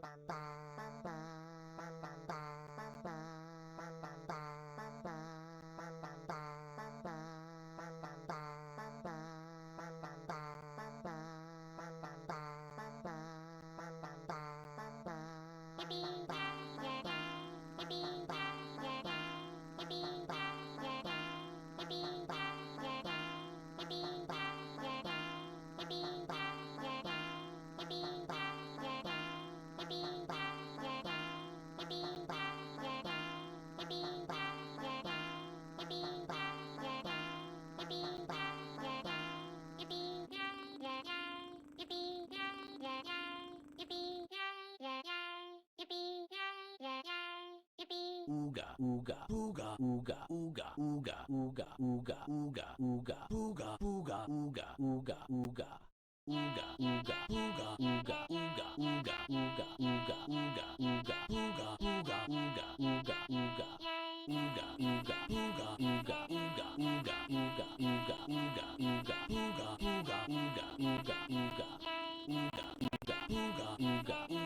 Ooga, ooga, booga, ooga, ooga, ooga, ooga, ooga, ooga, ooga, booga, booga, ooga, ooga, ooga. Ooga, ooga, booga, ooga, ooga, ooga, ooga, ooga, ooga, ooga, booga, booga, ooga, ooga, ooga. Ooga, ooga, booga, ooga, ooga, ooga, ooga, ooga, ooga, ooga, booga, booga, ooga, ooga, ooga. Ooga, ooga, booga, ooga, ooga.